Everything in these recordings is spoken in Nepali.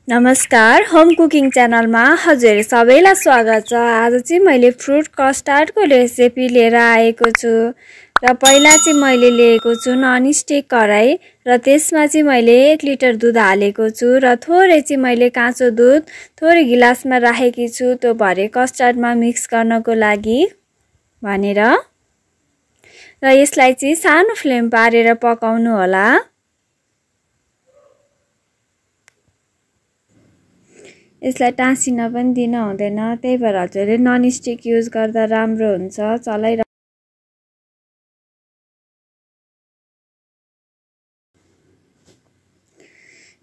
नमस्कार, होम कुकिङ च्यानलमा हजुर सबैलाई स्वागत छ। आज चाहिँ मैले फ्रुट कस्टर्डको रेसिपी लिएर आएको छु र पहिला चाहिँ मैले लिएको छु ननस्टिक कराई र त्यसमा चाहिँ मैले 1 लिटर दुध हालेको छु र थोरै चाहिँ मैले काँचो दुध थोरै गिलासमा राखेकी छु त्यो भरे कस्टर्डमा मिक्स गर्नको लागि भनेर र यसलाई चाहिँ सानो फ्लेम पारेर पकाउनु होला। यसलाई टाँसिन पनि दिन हुँदैन, त्यही भएर हजुरले ननस्टिक युज गर्दा राम्रो हुन्छ।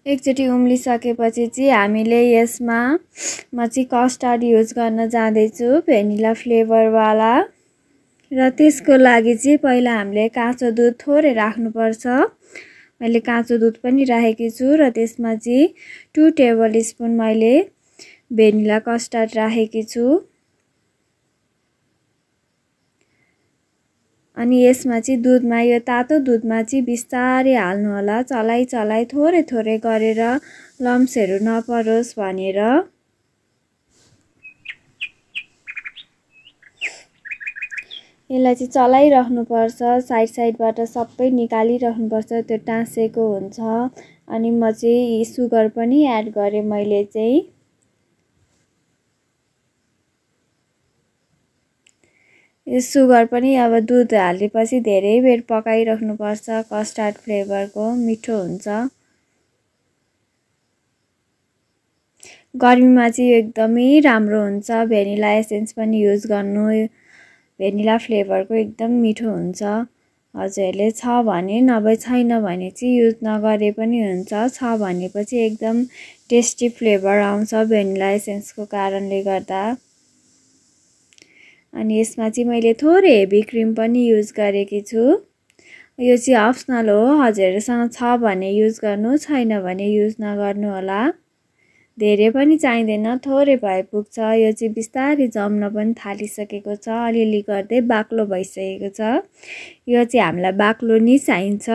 एकचोटि उम्लिसकेपछि चाहिँ हामीले यसमा म चाहिँ कस्टर्ड युज गर्न जाँदैछु, भेनिला फ्लेभरवाला। र त्यसको लागि चाहिँ पहिला हामीले काँचो दुध थोरै राख्नुपर्छ। मैले काँचो दुध पनि राखेकी छु र त्यसमा चाहिँ 2 टेबल स्पुन मैले भेनिला कस्टर्ड राखेकी छु। अनि यसमा चाहिँ दुधमा यो तातो दुधमा चाहिँ बिस्तारै हाल्नु होला, चलाइ चलाइ थोरै थोरै गरेर लम्प्सहरू नपरोस् भनेर। यसलाई चाहिँ चलाइराख्नुपर्छ, साइड साइडबाट सबै निकालिराख्नुपर्छ, त्यो टाँसेको हुन्छ। अनि म चाहिँ सुगर पनि एड गरेँ। मैले चाहिँ यो सुगर पनि अब दुध हालेपछि धेरै बेर पकाइराख्नुपर्छ, कस्टर्ड फ्लेभरको मिठो हुन्छ। गर्मीमा चाहिँ एकदमै राम्रो हुन्छ, भेनिला एसेन्स पनि युज गर्नु, भेनिला फ्लेभरको एकदम मिठो हुन्छ। हजुरहरूले छ भने, नभए छैन भने चाहिँ युज नगरे पनि हुन्छ। छ भनेपछि एकदम टेस्टी फ्लेभर आउँछ भेनिला एसेन्सको कारणले गर्दा। अनि यसमा चाहिँ मैले थोरै हेभी क्रिम पनि युज गरेकी छु। यो चाहिँ अप्सनल हो, हजुरहरूसँग छ भने युज गर्नु, छैन भने युज नगर्नु होला। धेरै पनि चाहिँदैन, थोरै भए पुग्छ। यो चाहिँ बिस्तारै जम्न पनि थालिसकेको छ, अलिअलि गर्दै बाक्लो भइसकेको छ। यो चाहिँ हामीलाई बाक्लो नै चाहिन्छ।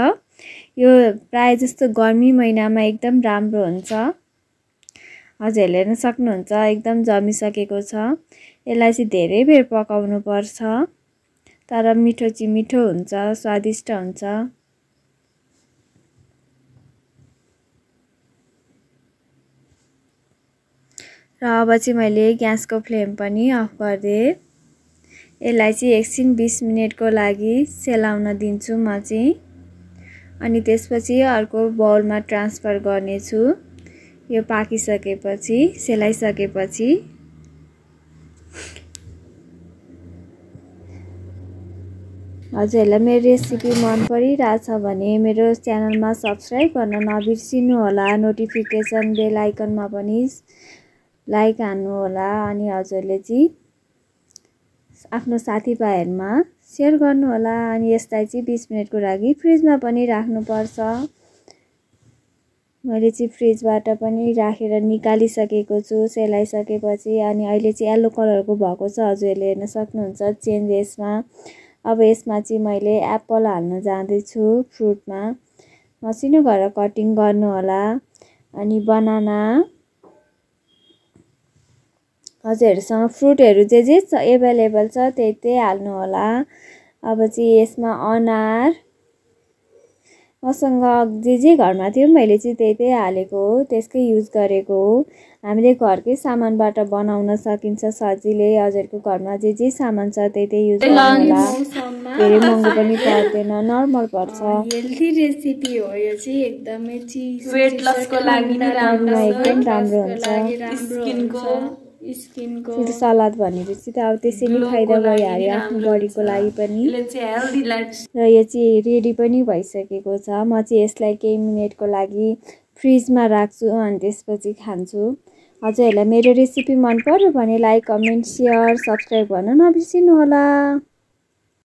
यो प्राय जस्तो गर्मी महिनामा एकदम राम्रो हुन्छ। हजुरहरूले हेर्न सक्नुहुन्छ एकदम जमिसकेको छ। यसलाई चाहिँ धेरै बेर पकाउनु पर्छ, तर मिठो चाहिँ मिठो हुन्छ, स्वादिष्ट हुन्छ। र अब चाहिँ मैले ग्यासको फ्लेम पनि अफ गरिदिएँ। यसलाई चाहिँ एकछिन 20 मिनेटको लागि सेलाउन दिन्छु म चाहिँ। अनि त्यसपछि अर्को बाउलमा ट्रान्सफर गर्नेछु। यो पाकिसकेपछि, सेलाइसकेपछि। हजुरहरूलाई मेरो रेसिपी मन परिरहेछ भने मेरो च्यानलमा सब्सक्राइब गर्न नबिर्सिनु होला। नोटिफिकेसन बेल आइकनमा पनि लाइक हान्नु होला। अनि हजुरले चाहिँ आफ्नो साथीभाइहरूमा सेयर गर्नु होला। अनि यसलाई चाहिँ 20 मिनेटको लागि फ्रिजमा पनि राख्नुपर्छ। मैले चाहिँ फ्रिजबाट पनि राखेर निकालिसकेको छु सेलाइसकेपछि। अनि अहिले चाहिँ येल्लो कलरको भएको छ, हजुरहरूले हेर्न सक्नुहुन्छ चेन्ज यसमा। अब यसमा चाहिँ मैले एप्पल हाल्न जाँदैछु फ्रुटमा। मसिनो गरेर कटिङ गर्नु होला। अनि बनाना, हजुरहरूसँग फ्रुटहरू जे एभाइलेबल छ त्यही हाल्नु होला। अब चाहिँ यसमा अनार, मसँग जे घरमा थियो मैले चाहिँ त्यही हालेको हो, त्यसकै युज गरेको हो। हामीले घरकै सामानबाट बनाउन सकिन्छ सजिलै। हजुरको घरमा जे सामान छ त्यही युज गर्नु होला। धेरै महँगो पनि पर्दैन, नर्मल पर्छ। हेल्दी रेसिपी हो यो चाहिँ, एकदमै वेट लसको लागि एकदम राम्रो हुन्छ। स्किनको फ्रुट सलाद भनेपछि त अब त्यसै नै फाइदा भइहाल्यो आफ्नो बडीको लागि पनि। र यो चाहिँ रेडी पनि भइसकेको छ। म चाहिँ यसलाई केही मिनेटको लागि फ्रिजमा राख्छु अनि त्यसपछि खान्छु। हजुरहरूलाई मेरो रेसिपी मन पर्यो भने लाइक, कमेन्ट, सेयर, सब्सक्राइब गर्न नबिर्सिनु होला।